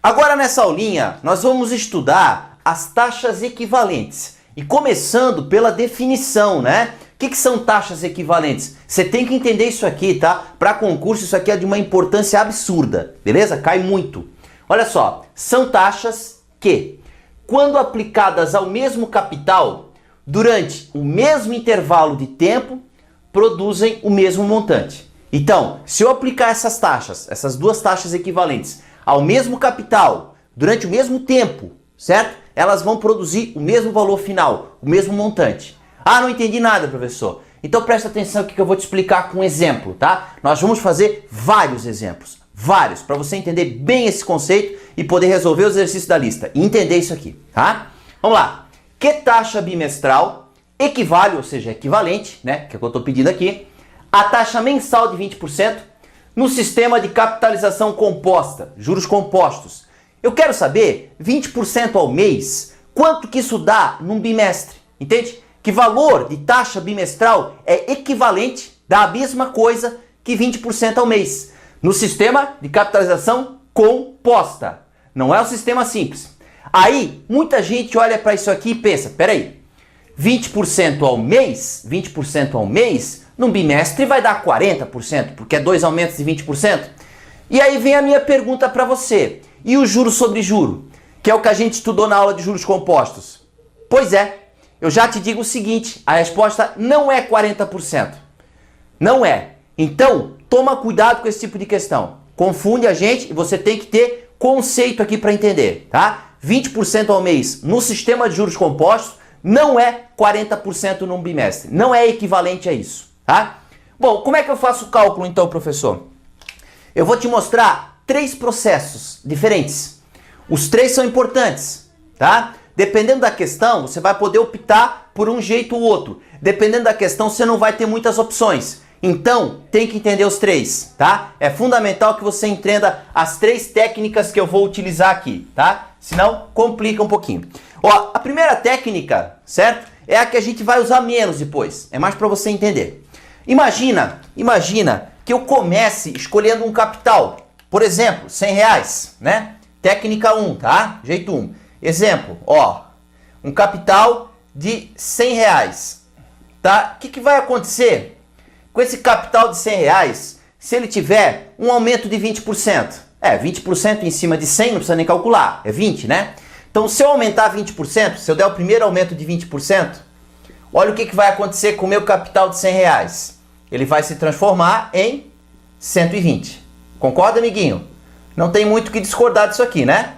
Agora nessa aulinha nós vamos estudar as taxas equivalentes e começando pela definição, né? O que são taxas equivalentes? Você tem que entender isso aqui, tá? Para concurso isso aqui é de uma importância absurda, beleza? Cai muito. Olha só, são taxas que, quando aplicadas ao mesmo capital, durante o mesmo intervalo de tempo, produzem o mesmo montante. Então, se eu aplicar essas taxas, essas duas taxas equivalentes, ao mesmo capital, durante o mesmo tempo, certo? Elas vão produzir o mesmo valor final, o mesmo montante. Ah, não entendi nada, professor. Então presta atenção aqui que eu vou te explicar com um exemplo, tá? Nós vamos fazer vários exemplos, vários, para você entender bem esse conceito e poder resolver os exercícios da lista e entender isso aqui, tá? Vamos lá. Que taxa bimestral equivale, ou seja, equivalente, né, que é o que eu estou pedindo aqui, a taxa mensal de 20% no sistema de capitalização composta, juros compostos. Eu quero saber, 20% ao mês, quanto que isso dá num bimestre, entende? Que valor de taxa bimestral é equivalente, dá a mesma coisa que 20% ao mês, no sistema de capitalização composta. Não é o sistema simples. Aí, muita gente olha para isso aqui e pensa, peraí, 20% ao mês, num bimestre vai dar 40%, porque é 2 aumentos de 20%. E aí vem a minha pergunta para você. E o juro sobre juro, que é o que a gente estudou na aula de juros compostos? Pois é, eu já te digo o seguinte, a resposta não é 40%. Não é. Então, toma cuidado com esse tipo de questão. Confunde a gente e você tem que ter conceito aqui para entender, tá? 20% ao mês no sistema de juros compostos não é 40% num bimestre. Não é equivalente a isso, tá? Bom, como é que eu faço o cálculo então, professor? Eu vou te mostrar 3 processos diferentes. Os 3 são importantes, tá? Dependendo da questão, você vai poder optar por um jeito ou outro. Dependendo da questão, você não vai ter muitas opções. Então, tem que entender os 3, tá? É fundamental que você entenda as 3 técnicas que eu vou utilizar aqui, tá? Senão, complica um pouquinho. Ó, a primeira técnica, certo? É a que a gente vai usar menos depois. É mais para você entender. Imagina que eu comece escolhendo um capital. Por exemplo, R$100, né? Técnica 1, tá? Jeito 1. Exemplo, ó. Um capital de R$100, tá? O que vai acontecer com esse capital de R$100 se ele tiver um aumento de 20%? 20% em cima de 100 não precisa nem calcular. É 20, né? Então, se eu aumentar 20%, se eu der o primeiro aumento de 20%, olha o que vai acontecer com o meu capital de R$100. Ele vai se transformar em 120. Concorda, amiguinho? Não tem muito o que discordar disso aqui, né?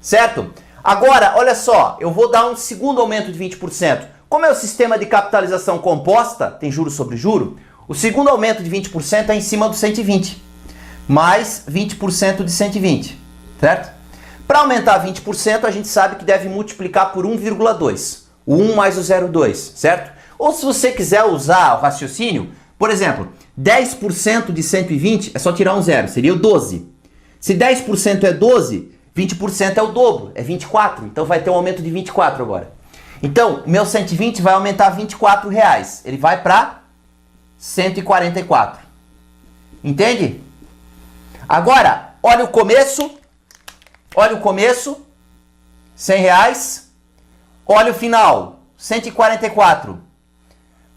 Certo? Agora, olha só, eu vou dar um segundo aumento de 20%. Como é o sistema de capitalização composta, tem juro sobre juro, o segundo aumento de 20% é em cima do 120. Mais 20% de 120, certo? Para aumentar 20%, a gente sabe que deve multiplicar por 1,2. O 1 mais o 0,2, certo? Ou se você quiser usar o raciocínio, por exemplo, 10% de 120 é só tirar um zero, seria o 12. Se 10% é 12, 20% é o dobro, é 24. Então vai ter um aumento de 24 agora. Então, o meu 120 vai aumentar R$24. Ele vai para 144. Entende? Agora, olha o começo. Olha o começo, R$100. Olha o final, 144.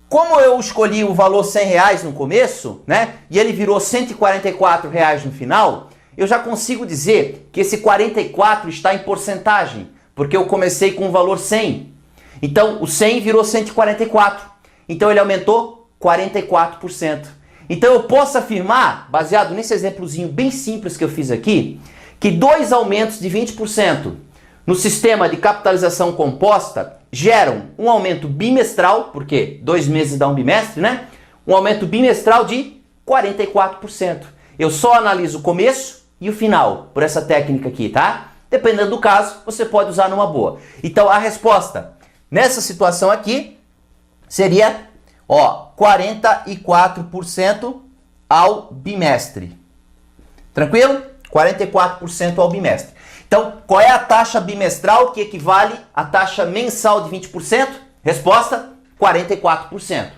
Como eu escolhi o valor R$100 no começo, né? E ele virou R$144 no final, eu já consigo dizer que esse 44 está em porcentagem, porque eu comecei com o valor 100. Então, o 100 virou 144. Então, ele aumentou 44%. Então, eu posso afirmar, baseado nesse exemplozinho bem simples que eu fiz aqui, que 2 aumentos de 20% no sistema de capitalização composta geram um aumento bimestral, porque 2 meses dá um bimestre, né? Um aumento bimestral de 44%. Eu só analiso o começo e o final por essa técnica aqui, tá? Dependendo do caso, você pode usar numa boa. Então, a resposta nessa situação aqui seria, ó, 44% ao bimestre. Tranquilo? 44% ao bimestre. Então, qual é a taxa bimestral que equivale à taxa mensal de 20%? Resposta, 44%.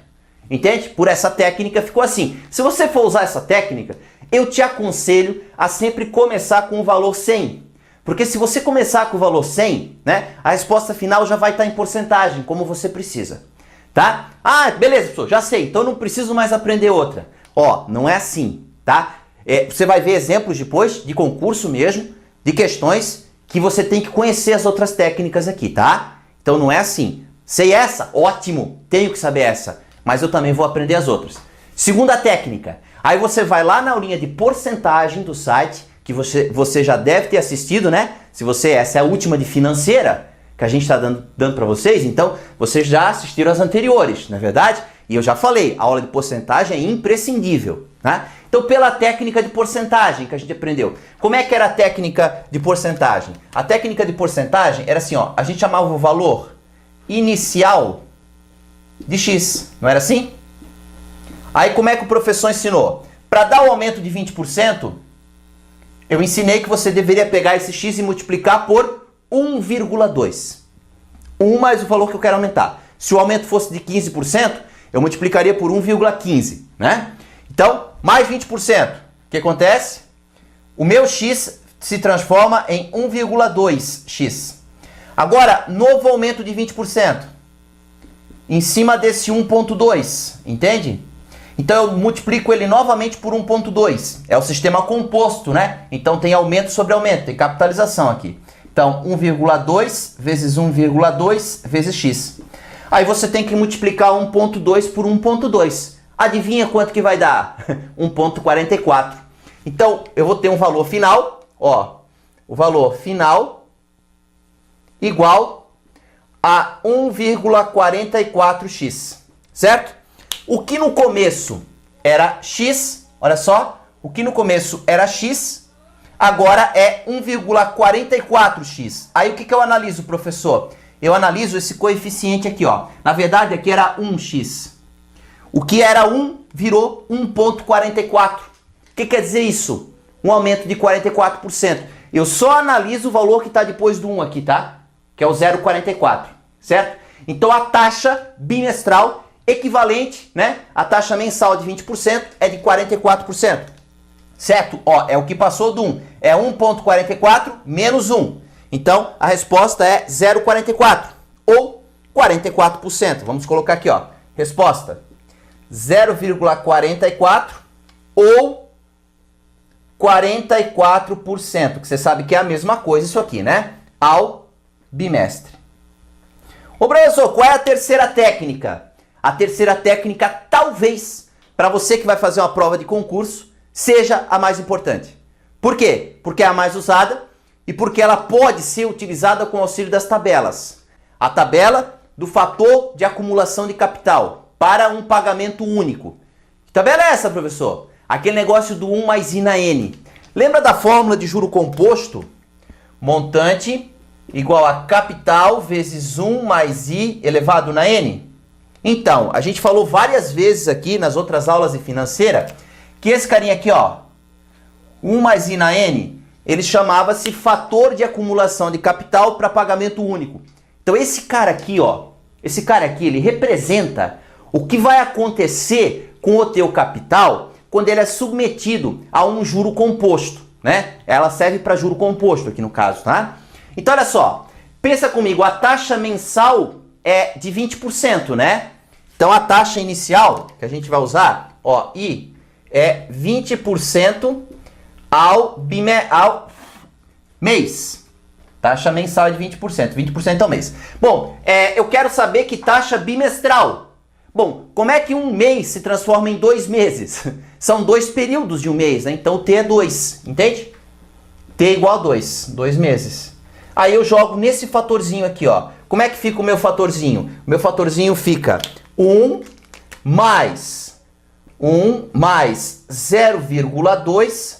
Entende? Por essa técnica ficou assim. Se você for usar essa técnica, eu te aconselho a sempre começar com o valor 100. Porque se você começar com o valor 100, né, a resposta final já vai estar em porcentagem, como você precisa. Tá? Ah, beleza, professor, já sei, então não preciso mais aprender outra. Ó, não é assim, tá? Você vai ver exemplos depois, de concurso mesmo, de questões que você tem que conhecer as outras técnicas aqui, tá? Então não é assim. Sei essa? Ótimo, tenho que saber essa, mas eu também vou aprender as outras. Segunda técnica, aí você vai lá na aulinha de porcentagem do site, que você já deve ter assistido, né? Se essa é a última de financeira, que a gente está dando para vocês, então vocês já assistiram as anteriores, não é verdade? E eu já falei, a aula de porcentagem é imprescindível, né? Então, pela técnica de porcentagem que a gente aprendeu. Como é que era a técnica de porcentagem? A técnica de porcentagem era assim, ó, a gente chamava o valor inicial de X, não era assim? Aí como é que o professor ensinou? Para dar o aumento de 20%, eu ensinei que você deveria pegar esse X e multiplicar por 1,2. 1 mais o valor que eu quero aumentar. Se o aumento fosse de 15%, eu multiplicaria por 1,15, né? Então, mais 20%. O que acontece? O meu X se transforma em 1,2x. Agora, novo aumento de 20%. Em cima desse 1,2, entende? Então, eu multiplico ele novamente por 1,2. É o sistema composto, né? Então, tem aumento sobre aumento, tem capitalização aqui. Então, 1,2 vezes 1,2 vezes x. Aí você tem que multiplicar 1,2 por 1,2. Adivinha quanto que vai dar? 1,44. Então, eu vou ter um valor final, ó, o valor final igual a 1,44x, certo? O que no começo era x, olha só, o que no começo era x, agora é 1,44x. Aí o que eu analiso, professor? Eu analiso esse coeficiente aqui, ó. Na verdade, aqui era 1x. O que era 1 virou 1,44. O que quer dizer isso? Um aumento de 44%. Eu só analiso o valor que está depois do 1 aqui, tá? Que é o 0,44, certo? Então a taxa bimestral equivalente, né? A taxa mensal de 20% é de 44%. Certo? Ó, é o que passou do 1. É 1,44 menos 1. Então a resposta é 0,44 ou 44%. Vamos colocar aqui, ó. Resposta 0,44 ou 44%, que você sabe que é a mesma coisa isso aqui, né? Ao bimestre. Ô professor, qual é a terceira técnica? A terceira técnica, talvez, para você que vai fazer uma prova de concurso, seja a mais importante. Por quê? Porque é a mais usada e porque ela pode ser utilizada com o auxílio das tabelas. A tabela do fator de acumulação de capital para um pagamento único. Que tabela é essa, professor? Aquele negócio do 1 mais I na N. Lembra da fórmula de juro composto? Montante igual a capital vezes 1 mais I elevado na N? Então, a gente falou várias vezes aqui nas outras aulas de financeira que esse carinha aqui, ó, 1 mais I na N, ele chamava-se fator de acumulação de capital para pagamento único. Então esse cara aqui, ó, ele representa o que vai acontecer com o teu capital quando ele é submetido a um juro composto, né? Ela serve para juro composto aqui no caso, tá? Então olha só, pensa comigo, a taxa mensal é de 20%, né? Então a taxa inicial que a gente vai usar, ó, I, é 20% ao mês. Taxa mensal é de 20%, 20% ao mês. Bom, eu quero saber que taxa bimestral. Bom, como é que um mês se transforma em 2 meses? São 2 períodos de um mês, né? Então T é 2, entende? T igual a 2 meses. Aí eu jogo nesse fatorzinho aqui, ó. Como é que fica o meu fatorzinho? O meu fatorzinho fica 1 mais 0,2,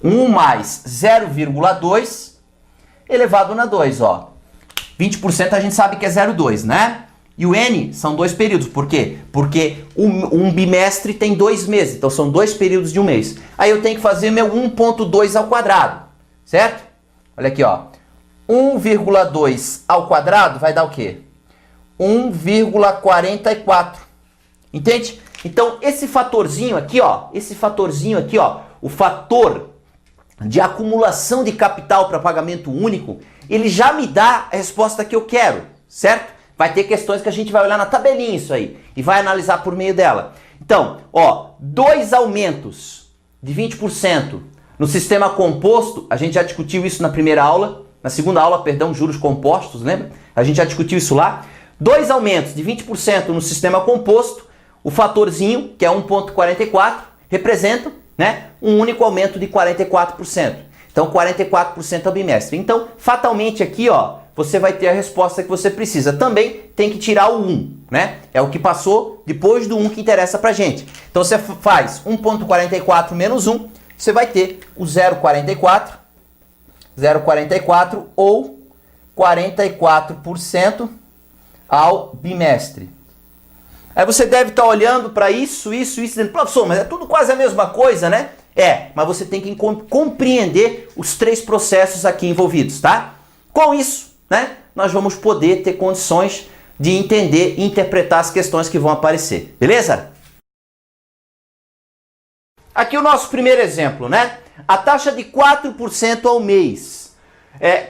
1 mais 0,2 elevado na 2, ó. 20% a gente sabe que é 0,2, né? E o N são 2 períodos. Por quê? Porque um bimestre tem 2 meses. Então são 2 períodos de um mês. Aí eu tenho que fazer meu 1,2 ao quadrado. Certo? Olha aqui, ó. 1,2 ao quadrado vai dar o quê? 1,44. Entende? Então esse fatorzinho aqui, ó. O fator de acumulação de capital para pagamento único, ele já me dá a resposta que eu quero, certo? Vai ter questões que a gente vai olhar na tabelinha isso aí e vai analisar por meio dela. Então, ó, 2 aumentos de 20% no sistema composto, a gente já discutiu isso na primeira aula, na segunda aula, perdão, juros compostos, lembra? A gente já discutiu isso lá. 2 aumentos de 20% no sistema composto, o fatorzinho, que é 1,44, representa, né, um único aumento de 44%. Então, 44% ao bimestre. Então, fatalmente aqui, ó, você vai ter a resposta que você precisa. Também tem que tirar o 1, né? É o que passou depois do 1 que interessa pra gente. Então, você faz 1,44 menos 1, você vai ter o 0,44 ou 44% ao bimestre. Aí você deve estar olhando para isso, dizendo, professor, mas é tudo quase a mesma coisa, né? É, mas você tem que compreender os 3 processos aqui envolvidos, tá? Com isso, né, nós vamos poder ter condições de entender e interpretar as questões que vão aparecer, beleza? Aqui o nosso primeiro exemplo, né? A taxa de 4% ao mês,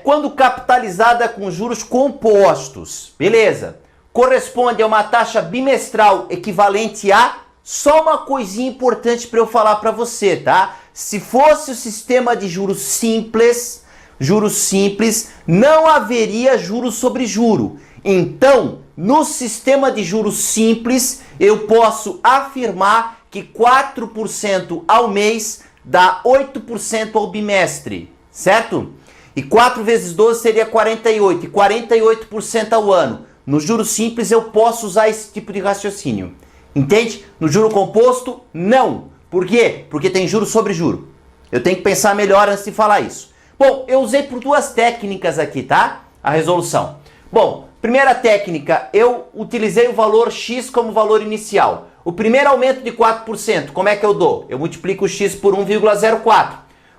quando capitalizada com juros compostos, beleza? Corresponde a uma taxa bimestral equivalente a... Só uma coisinha importante para eu falar para você, tá? Se fosse o sistema de juros simples, não haveria juros sobre juro. Então, no sistema de juros simples, eu posso afirmar que 4% ao mês dá 8% ao bimestre, certo? E 4 vezes 12 seria 48, e 48% ao ano. No juros simples eu posso usar esse tipo de raciocínio. Entende? No juro composto, não. Por quê? Porque tem juro sobre juro. Eu tenho que pensar melhor antes de falar isso. Bom, eu usei por 2 técnicas aqui, tá? A resolução. Bom, primeira técnica, eu utilizei o valor x como valor inicial. O primeiro aumento de 4%, como é que eu dou? Eu multiplico o x por 1,04.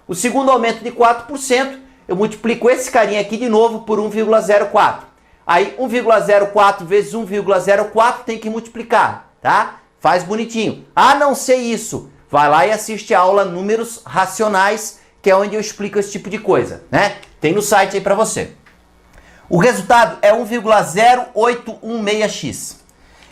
O segundo aumento de 4%, eu multiplico esse carinha aqui de novo por 1,04. Aí 1,04 vezes 1,04 tem que multiplicar. Tá? Faz bonitinho. A não ser isso, vai lá e assiste a aula Números Racionais, que é onde eu explico esse tipo de coisa, né? Tem no site aí pra você. O resultado é 1,0816x.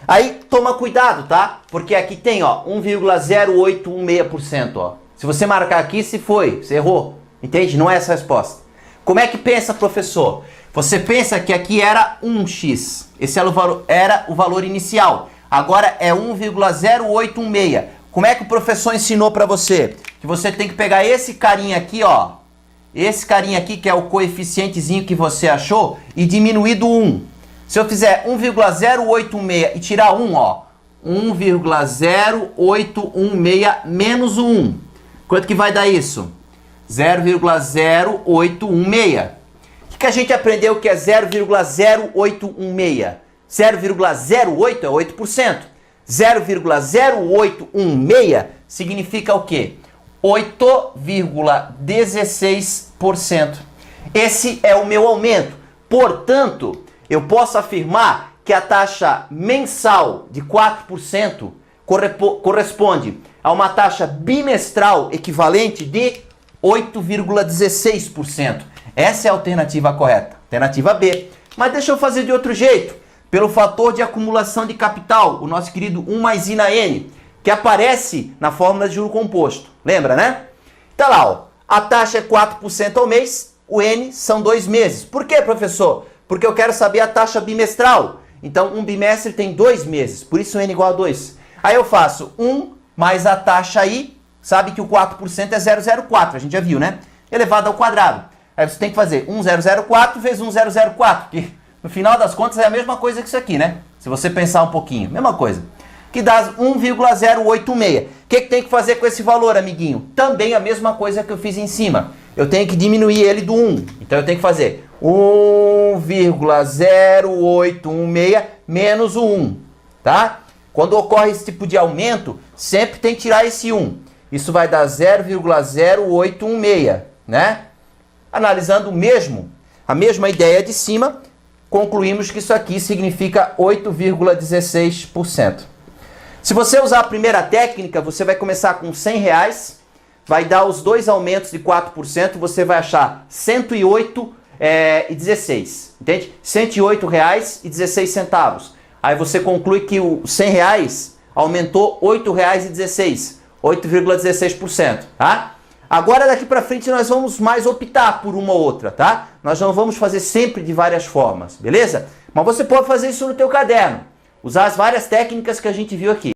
Aí toma cuidado, tá? Porque aqui tem, ó, 1,0816%, ó. Se você marcar aqui, se foi, você errou. Entende? Não é essa a resposta. Como é que pensa, professor? Você pensa que aqui era 1x. Esse era o valor inicial. Agora é 1,0816. Como é que o professor ensinou para você? Que você tem que pegar esse carinha aqui, ó. Esse carinha aqui, que é o coeficientezinho que você achou, e diminuir do 1. Se eu fizer 1,086 e tirar 1, ó. 1,0816 menos o 1. Quanto que vai dar isso? 0,0816. O que a gente aprendeu que é 0,0816? 0,08 é 8%. 0,0816 significa o quê? 8,16%. Esse é o meu aumento. Portanto, eu posso afirmar que a taxa mensal de 4% corresponde a uma taxa bimestral equivalente de 8,16%. Essa é a alternativa correta. Alternativa B. Mas deixa eu fazer de outro jeito. Pelo fator de acumulação de capital, o nosso querido 1 mais I na N, que aparece na fórmula de juro composto. Lembra, né? Tá lá, ó. A taxa é 4% ao mês, o N são 2 meses. Por quê, professor? Porque eu quero saber a taxa bimestral. Então, um bimestre tem 2 meses, por isso o N igual a 2. Aí eu faço 1 mais a taxa I, sabe que o 4% é 0,04, a gente já viu, né? Elevado ao quadrado. Aí você tem que fazer 1,004 vezes 1,004, que no final das contas é a mesma coisa que isso aqui, né? Se você pensar um pouquinho, mesma coisa. Que dá 1,086. O que tem que fazer com esse valor, amiguinho? Também a mesma coisa que eu fiz em cima. Eu tenho que diminuir ele do 1. Então eu tenho que fazer 1,0816 menos o 1, tá? Quando ocorre esse tipo de aumento, sempre tem que tirar esse 1. Isso vai dar 0,0816, né? Analisando a mesma ideia de cima, concluímos que isso aqui significa 8,16%. Se você usar a primeira técnica, você vai começar com R$100, vai dar os dois aumentos de 4%, você vai achar 108,16, entende? R$ 108,16. Aí você conclui que o R$ 100 aumentou R$ 8,16, 8,16%, tá? Agora daqui para frente nós vamos mais optar por uma ou outra, tá? Nós não vamos fazer sempre de várias formas, beleza? Mas você pode fazer isso no teu caderno, usar as várias técnicas que a gente viu aqui.